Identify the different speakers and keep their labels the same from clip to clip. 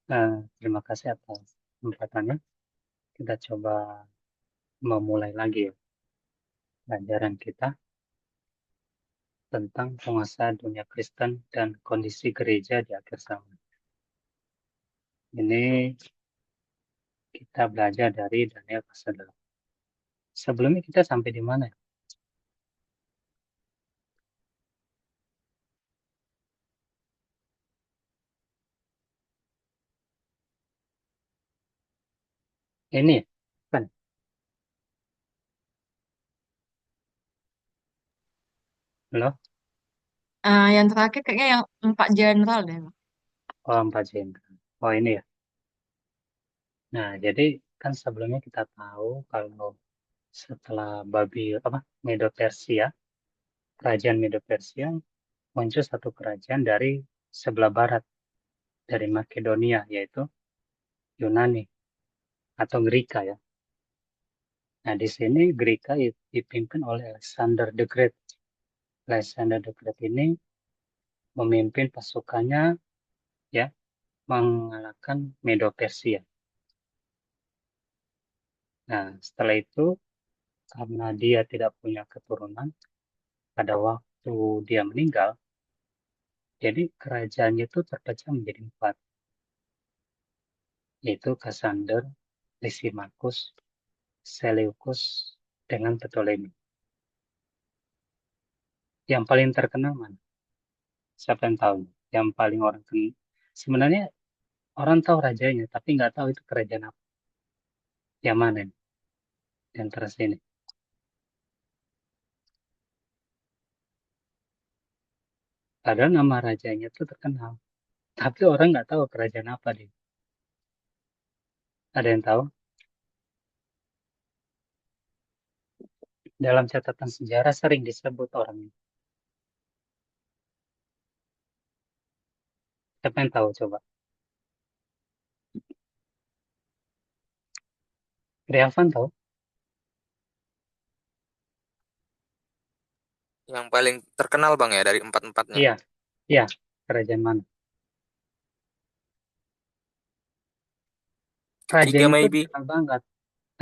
Speaker 1: Terima kasih atas kesempatannya. Kita coba memulai lagi ya pelajaran kita tentang penguasa dunia Kristen dan kondisi gereja di akhir zaman. Ini kita belajar dari Daniel pasal 8. Sebelumnya kita sampai di mana? Ini ya? Kan? Halo?
Speaker 2: Yang terakhir kayaknya yang 4 jenderal deh.
Speaker 1: Oh, 4 jenderal. Oh, ini ya. Nah, jadi kan sebelumnya kita tahu kalau setelah Medo Persia, kerajaan Medo Persia muncul satu kerajaan dari sebelah barat dari Makedonia, yaitu Yunani atau Greka ya. Nah, di sini Greka dipimpin oleh Alexander the Great. Alexander the Great ini memimpin pasukannya ya mengalahkan Medo Persia. Nah, setelah itu karena dia tidak punya keturunan pada waktu dia meninggal, jadi kerajaannya itu terpecah menjadi 4, yaitu Kassander, Lysimachus, Seleucus, dengan Ptolemai. Yang paling terkenal mana? Siapa yang tahu? Yang paling orang kenal. Sebenarnya orang tahu rajanya, tapi nggak tahu itu kerajaan apa. Yang mana nih? Di antara sini. Padahal nama rajanya itu terkenal. Tapi orang nggak tahu kerajaan apa dia. Ada yang tahu? Dalam catatan sejarah sering disebut orang ini. Siapa yang tahu coba? Riafan tahu?
Speaker 3: Yang paling terkenal bang ya dari empat-empatnya.
Speaker 1: Iya, iya. Kerajaan mana?
Speaker 3: Ketiga
Speaker 1: Rajanya itu
Speaker 3: maybe.
Speaker 1: terkenal banget.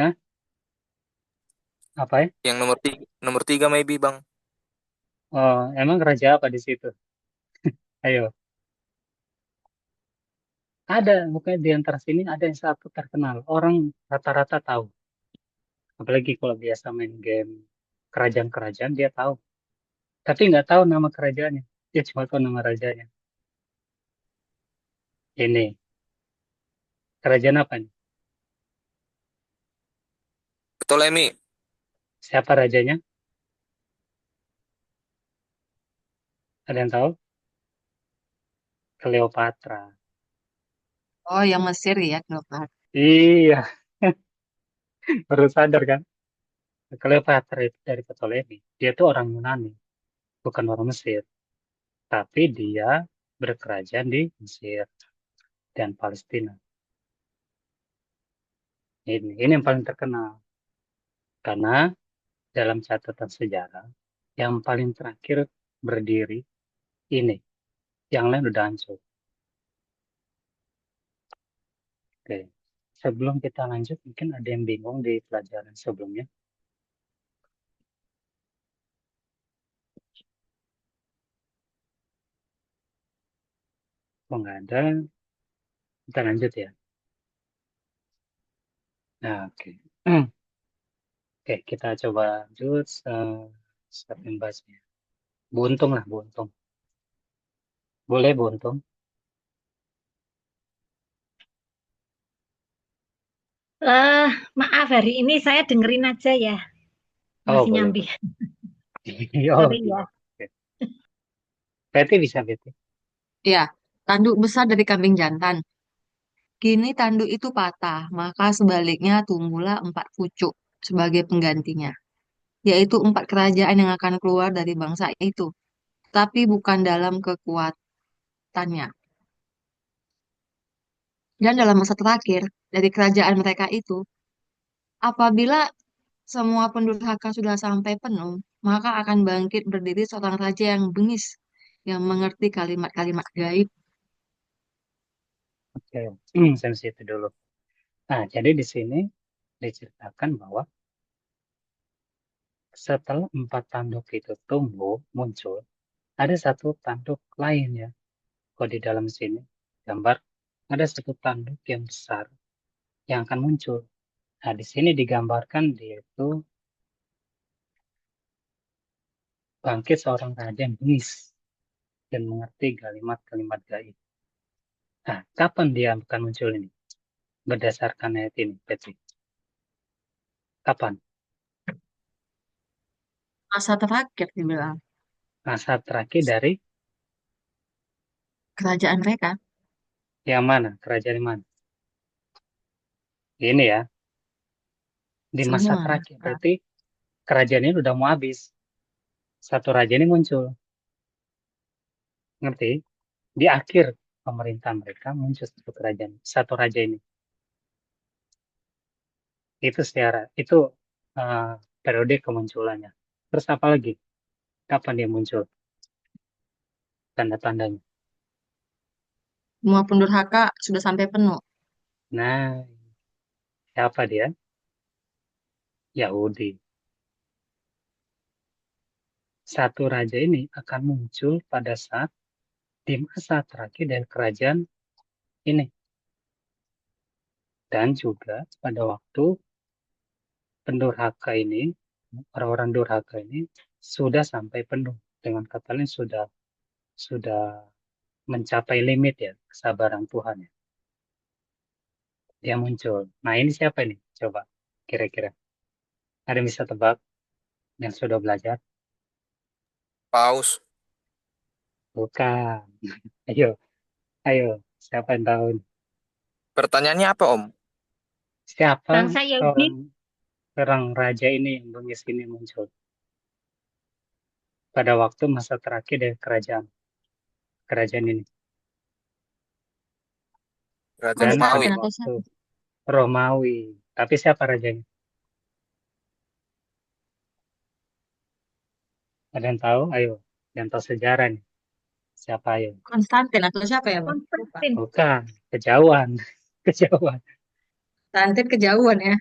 Speaker 1: Hah? Apa ya?
Speaker 3: Yang nomor tiga maybe bang.
Speaker 1: Oh, emang raja apa di situ? Ayo. Ada, mungkin di antara sini ada yang satu terkenal. Orang rata-rata tahu. Apalagi kalau biasa main game kerajaan-kerajaan, dia tahu. Tapi nggak tahu nama kerajaannya. Dia cuma tahu nama rajanya. Ini, kerajaan apa nih?
Speaker 3: Ptolemy.
Speaker 1: Siapa rajanya? Ada yang tahu? Cleopatra.
Speaker 2: Oh, yang Mesir ya, Kleopatra.
Speaker 1: Iya, baru sadar kan? Cleopatra itu dari Ptolemai. Dia tuh orang Yunani, bukan orang Mesir. Tapi dia berkerajaan di Mesir dan Palestina. Ini yang paling terkenal. Karena dalam catatan sejarah, yang paling terakhir berdiri ini. Yang lain udah hancur. Oke. Sebelum kita lanjut, mungkin ada yang bingung di pelajaran sebelumnya. Oh, nggak ada. Kita lanjut ya. Nah, oke. Oke, kita coba lanjut. Siapa yang bahasnya? Buntung lah, buntung. Boleh buntung?
Speaker 4: Eh, Maaf hari ini saya dengerin aja ya,
Speaker 1: Oh,
Speaker 4: masih
Speaker 1: boleh,
Speaker 4: nyambi.
Speaker 1: boleh. Oh,
Speaker 4: Sorry
Speaker 1: iya.
Speaker 4: ya.
Speaker 1: Oke. Berarti bisa, berarti.
Speaker 2: Ya, tanduk besar dari kambing jantan. Kini tanduk itu patah, maka sebaliknya tumbuhlah 4 pucuk sebagai penggantinya, yaitu 4 kerajaan yang akan keluar dari bangsa itu, tapi bukan dalam kekuatannya. Dan dalam masa terakhir dari kerajaan mereka itu, apabila semua pendurhaka sudah sampai penuh, maka akan bangkit berdiri seorang raja yang bengis, yang mengerti kalimat-kalimat gaib.
Speaker 1: Oke, sampai situ dulu. Nah, jadi di sini diceritakan bahwa setelah 4 tanduk itu tumbuh, muncul, ada satu tanduk lain ya. Kalau di dalam sini gambar ada satu tanduk yang besar yang akan muncul. Nah, di sini digambarkan dia itu bangkit seorang raja yang bengis dan mengerti kalimat-kalimat gaib. Nah, kapan dia akan muncul ini? Berdasarkan ayat ini, Petri. Kapan?
Speaker 2: Masa terakhir dibilang
Speaker 1: Masa terakhir dari
Speaker 2: kerajaan mereka.
Speaker 1: yang mana? Kerajaan mana? Ini ya, di masa
Speaker 2: Semua.
Speaker 1: terakhir. Berarti kerajaan ini udah mau habis. Satu raja ini muncul. Ngerti? Di akhir pemerintahan mereka muncul satu kerajaan. Satu raja ini. Itu periode kemunculannya. Terus apa lagi? Kapan dia muncul? Tanda-tandanya.
Speaker 2: Semua pendurhaka sudah sampai penuh.
Speaker 1: Nah, siapa dia? Yahudi. Satu raja ini akan muncul pada saat di masa terakhir dari kerajaan ini. Dan juga pada waktu pendurhaka ini, orang-orang durhaka ini sudah sampai penuh. Dengan kata lain sudah mencapai limit ya kesabaran Tuhan ya. Dia muncul. Nah, ini siapa ini? Coba kira-kira. Ada yang bisa tebak yang sudah belajar?
Speaker 3: Paus.
Speaker 1: Bukan. Ayo, ayo. Siapa yang tahu?
Speaker 3: Pertanyaannya apa, Om?
Speaker 1: Siapa
Speaker 4: Bangsa Yahudi,
Speaker 1: orang orang raja ini yang bengis ini muncul pada waktu masa terakhir dari kerajaan ini dan
Speaker 3: Kerajaan
Speaker 1: pada
Speaker 3: Romawi.
Speaker 2: Konstantin atau
Speaker 1: waktu
Speaker 2: siapa?
Speaker 1: Romawi. Tapi siapa rajanya? Ada yang tahu? Ayo, yang tahu sejarah nih. Siapa ayo?
Speaker 2: Konstantin atau siapa ya, Bang? Lupa.
Speaker 4: Konstantin.
Speaker 1: Bukan, kejauhan, kejauhan.
Speaker 2: Konstantin kejauhan ya.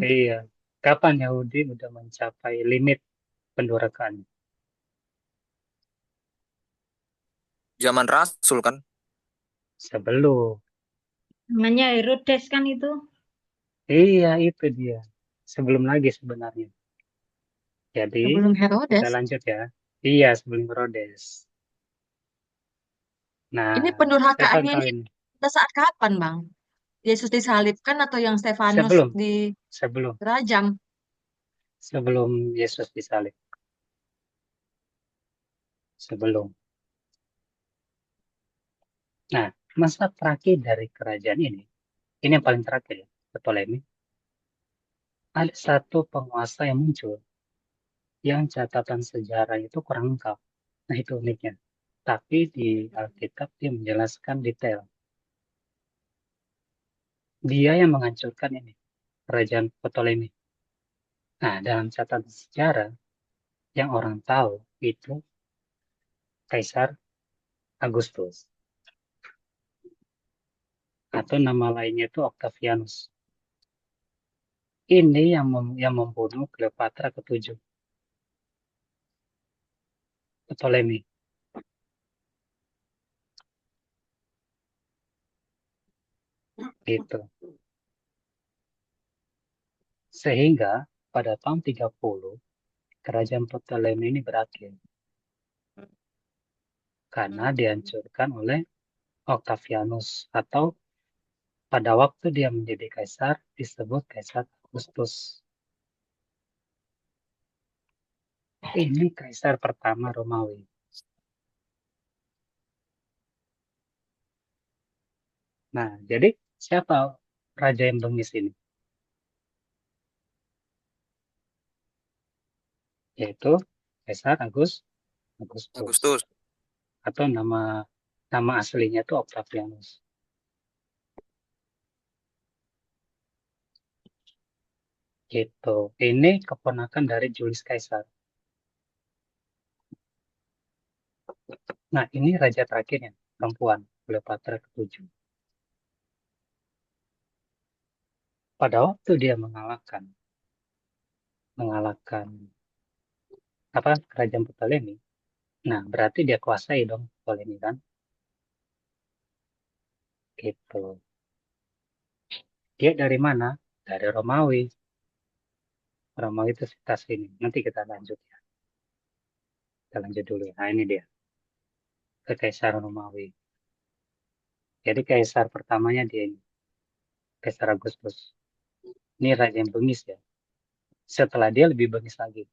Speaker 1: Iya. Kapan Yahudi udah mencapai limit pendurakan?
Speaker 3: Zaman Rasul kan?
Speaker 1: Sebelum.
Speaker 4: Namanya Herodes kan itu.
Speaker 1: Iya, itu dia. Sebelum lagi sebenarnya. Jadi,
Speaker 2: Sebelum
Speaker 1: kita
Speaker 2: Herodes.
Speaker 1: lanjut ya. Iya, sebelum Herodes. Nah,
Speaker 2: Ini
Speaker 1: siapa
Speaker 2: pendurhakaannya
Speaker 1: tahu
Speaker 2: ini
Speaker 1: ini?
Speaker 2: pada saat kapan, Bang? Yesus disalibkan atau yang Stefanus
Speaker 1: Sebelum,
Speaker 2: di
Speaker 1: sebelum,
Speaker 2: dirajam?
Speaker 1: sebelum Yesus disalib. Sebelum. Nah, masa terakhir dari kerajaan ini yang paling terakhir ya, Ptolemy. Ada satu penguasa yang muncul, yang catatan sejarah itu kurang lengkap. Nah, itu uniknya. Tapi di Alkitab dia menjelaskan detail. Dia yang menghancurkan ini, kerajaan Ptolemy. Nah, dalam catatan sejarah, yang orang tahu itu Kaisar Agustus. Atau nama lainnya itu Octavianus. Ini yang membunuh Cleopatra ketujuh, Ptolemy. Gitu. Sehingga pada tahun 30, kerajaan Ptolemy ini berakhir. Karena dihancurkan oleh Octavianus. Atau pada waktu dia menjadi kaisar, disebut Kaisar Agustus. Ini kaisar pertama Romawi. Nah, jadi siapa raja yang bengis ini? Yaitu Kaisar Agustus.
Speaker 3: Agustus.
Speaker 1: Atau nama aslinya itu Octavianus. Gitu. Ini keponakan dari Julius Caesar. Nah, ini raja terakhirnya, perempuan, Cleopatra ketujuh. pada waktu dia mengalahkan apa kerajaan Ptolemai, nah berarti dia kuasai dong Ptolemai kan, gitu. Dia dari mana? Dari Romawi. Romawi itu sekitar sini. Nanti kita lanjut ya. Kita lanjut dulu ya. Nah ini dia, Kekaisaran Romawi. Jadi kaisar pertamanya dia ini, Kaisar Agustus. Ini raja yang bengis ya. Setelah dia lebih bengis lagi.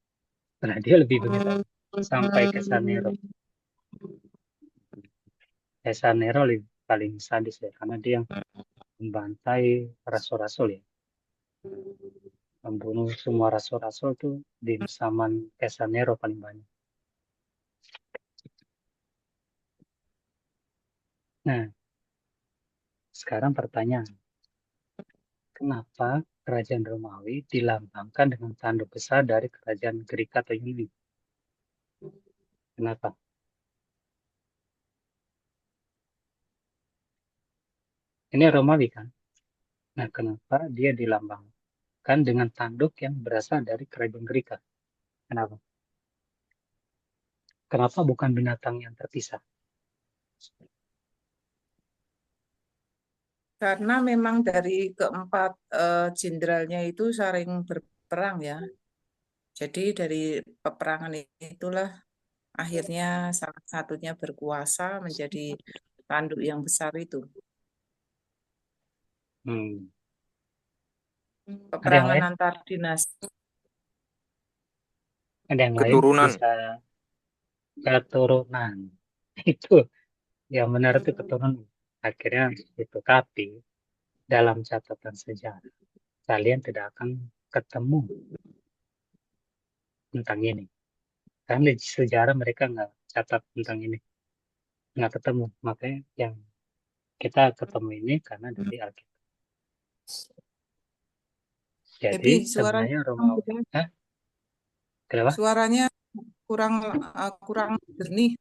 Speaker 1: Setelah dia lebih bengis lagi. Sampai Kaisar Nero. Kaisar Nero paling sadis ya. Karena dia yang membantai rasul-rasul ya. Membunuh semua rasul-rasul itu di zaman Kaisar Nero paling banyak. Nah, sekarang pertanyaan. Kenapa kerajaan Romawi dilambangkan dengan tanduk besar dari kerajaan Greek atau Yunani? Kenapa? Ini Romawi kan? Nah, kenapa dia dilambangkan dengan tanduk yang berasal dari kerajaan Greek? Kenapa? Kenapa bukan binatang yang terpisah?
Speaker 5: Karena memang dari keempat jenderalnya itu saling berperang ya. Jadi dari peperangan itulah akhirnya salah satunya berkuasa menjadi tanduk yang besar itu.
Speaker 1: Hmm. Ada yang
Speaker 5: Peperangan
Speaker 1: lain?
Speaker 5: antar dinasti.
Speaker 1: Ada yang lain?
Speaker 3: Keturunan.
Speaker 1: Bisa keturunan. Itu yang benar itu keturunan. Akhirnya itu. Tapi dalam catatan sejarah, kalian tidak akan ketemu tentang ini. Karena di sejarah mereka nggak catat tentang ini. Nggak ketemu. Makanya yang kita ketemu ini karena dari Alkitab. Jadi
Speaker 5: Jadi
Speaker 1: sebenarnya Romawi. Hah? Kenapa?
Speaker 5: suaranya kurang jernih.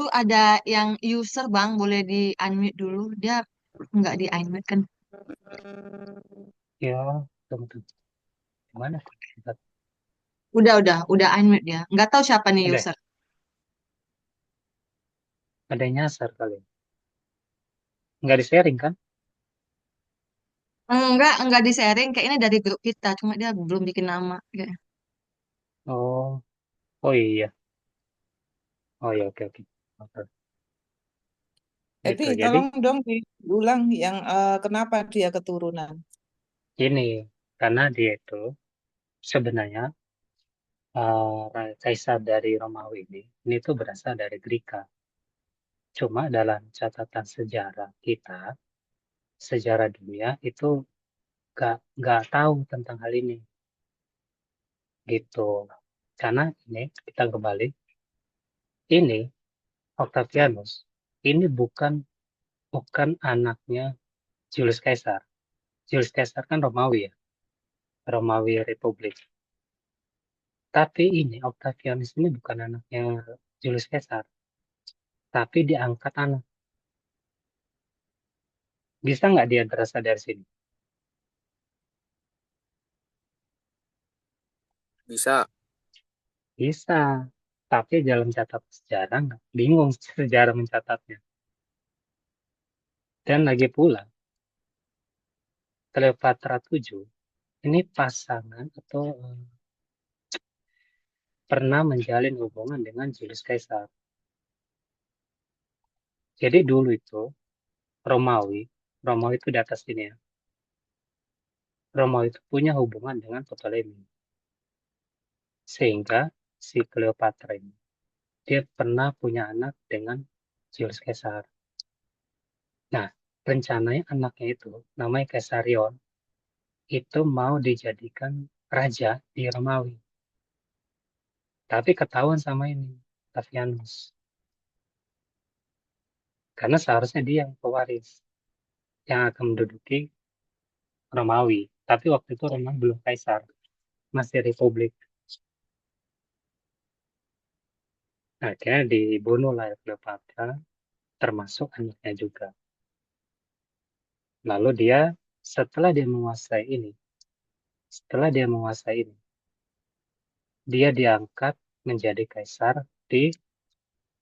Speaker 2: Itu ada yang user Bang, boleh di unmute dulu. Dia nggak di unmute kan?
Speaker 1: Ya, tunggu. Gimana?
Speaker 2: Udah unmute dia. Nggak tahu siapa nih
Speaker 1: Ada,
Speaker 2: user.
Speaker 1: ada yang nyasar kali. Nggak di-sharing kan?
Speaker 2: Enggak di sharing. Kayaknya dari grup kita, cuma dia belum bikin nama. Kayaknya.
Speaker 1: Oh, oh iya. Oh iya, oke, oke. Oke.
Speaker 5: Jadi
Speaker 1: Gitu. Jadi
Speaker 5: tolong dong diulang yang kenapa dia keturunan.
Speaker 1: ini, karena dia itu sebenarnya kaisar dari Romawi ini tuh berasal dari Greka. Cuma dalam catatan sejarah kita, sejarah dunia itu nggak tahu tentang hal ini, gitu. Karena ini kita kembali, ini Octavianus ini bukan anaknya Julius Caesar. Julius Caesar kan Romawi ya, Romawi Republik. Tapi ini Octavianus ini bukan anaknya Julius Caesar, tapi diangkat anak. Bisa nggak dia berasal dari sini?
Speaker 3: Bisa.
Speaker 1: Bisa. Tapi dalam catatan sejarah nggak. Bingung sejarah mencatatnya. Dan lagi pula, Cleopatra 7 ini pasangan atau pernah menjalin hubungan dengan Julius Caesar. Jadi dulu itu Romawi, Romawi itu di atas ini ya. Romawi itu punya hubungan dengan Ptolemai. Sehingga si Cleopatra ini, dia pernah punya anak dengan Julius Caesar. Nah, rencananya anaknya itu, namanya Caesarion, itu mau dijadikan raja di Romawi. Tapi ketahuan sama ini, Octavianus. Karena seharusnya dia yang pewaris, yang akan menduduki Romawi. Tapi waktu itu Romawi belum kaisar, masih republik. Akhirnya dibunuh lah Cleopatra. termasuk anaknya juga. Lalu dia setelah dia menguasai ini, dia diangkat menjadi kaisar di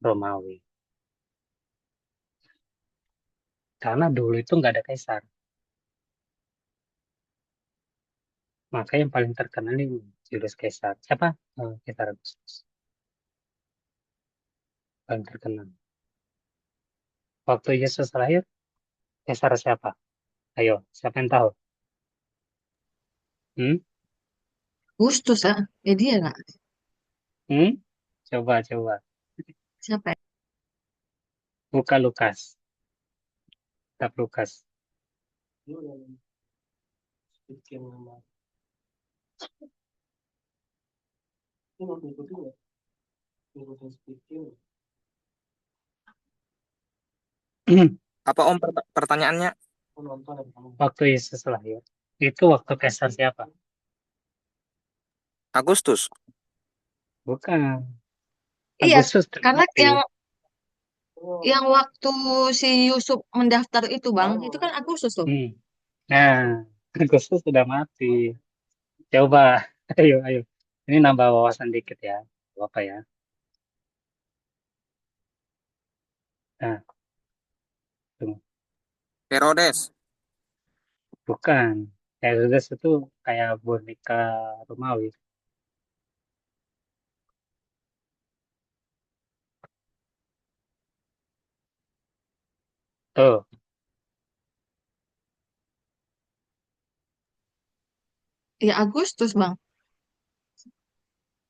Speaker 1: Romawi. Karena dulu itu nggak ada kaisar. Maka yang paling terkenal ini Julius Caesar. Siapa? Caesar Augustus. Paling terkenal. Waktu Yesus lahir, Caesar siapa? Ayo, siapa yang tahu? Hmm?
Speaker 2: Agustus ya? Dia nggak?
Speaker 1: Hmm? Coba.
Speaker 2: Siapa ya?
Speaker 1: Buka Lukas. Kitab Lukas.
Speaker 3: Apa Om pertanyaannya?
Speaker 1: Waktu Yesus lahir, itu waktu Kaisar siapa?
Speaker 3: Agustus.
Speaker 1: Bukan.
Speaker 2: Iya,
Speaker 1: Agustus sudah
Speaker 2: karena
Speaker 1: mati.
Speaker 2: yang waktu si Yusuf mendaftar itu Bang, itu kan Agustus tuh.
Speaker 1: Hmm. Nah, Agustus sudah mati. Coba, ayo. Ini nambah wawasan dikit ya. Apa ya? Nah, tunggu.
Speaker 3: Herodes.
Speaker 1: Bukan. Herodes itu kayak boneka Romawi. Tuh,
Speaker 2: Ya Agustus Bang.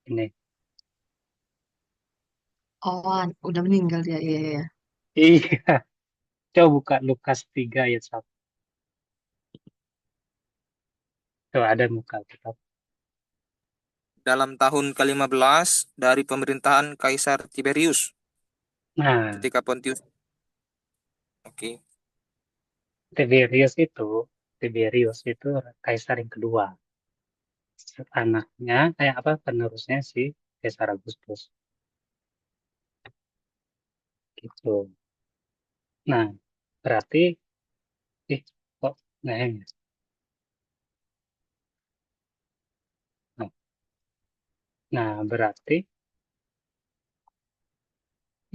Speaker 1: ini.
Speaker 2: Oh, udah meninggal dia. Iya, iya.
Speaker 1: Iya. Coba buka Lukas 3 ayat 1. Tuh, ada muka kitab.
Speaker 3: Dalam tahun ke-15 dari pemerintahan Kaisar Tiberius.
Speaker 1: Nah,
Speaker 3: Ketika Pontius. Oke.
Speaker 1: Tiberius itu kaisar yang kedua. Anaknya, penerusnya si Kaisar Agustus. Gitu. Nah, berarti, kok ngeheng ya? Nah, berarti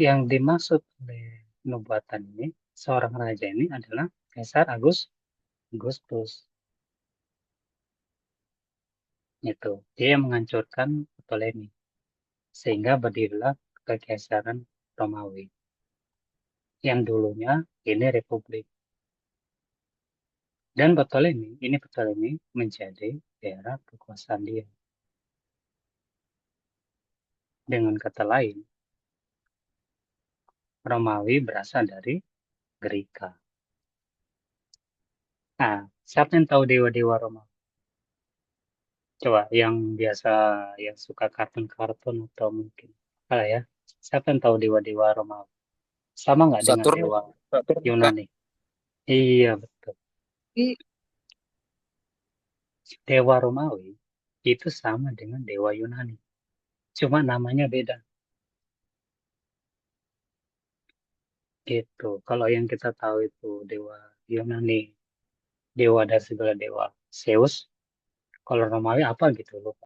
Speaker 1: yang dimaksud oleh nubuatan ini, seorang raja ini adalah Kaisar Agustus. Itu. Dia yang menghancurkan Ptolemai. Sehingga berdirilah Kekaisaran Romawi. Yang dulunya ini Republik. Dan Ptolemai menjadi daerah kekuasaan dia. Dengan kata lain, Romawi berasal dari Greka. Nah, siapa yang tahu dewa-dewa Romawi? Coba yang biasa, yang suka kartun-kartun atau mungkin apa ya? Siapa yang tahu dewa-dewa Romawi? Sama nggak dengan
Speaker 3: Saturn.
Speaker 1: dewa
Speaker 3: Saturn.
Speaker 1: Yunani? Iya, betul.
Speaker 2: Ih,
Speaker 1: Dewa Romawi itu sama dengan dewa Yunani. Cuma namanya beda. Gitu. Kalau yang kita tahu itu dewa Yunani, dewa dari segala dewa, Zeus. Kalau Romawi apa gitu loh.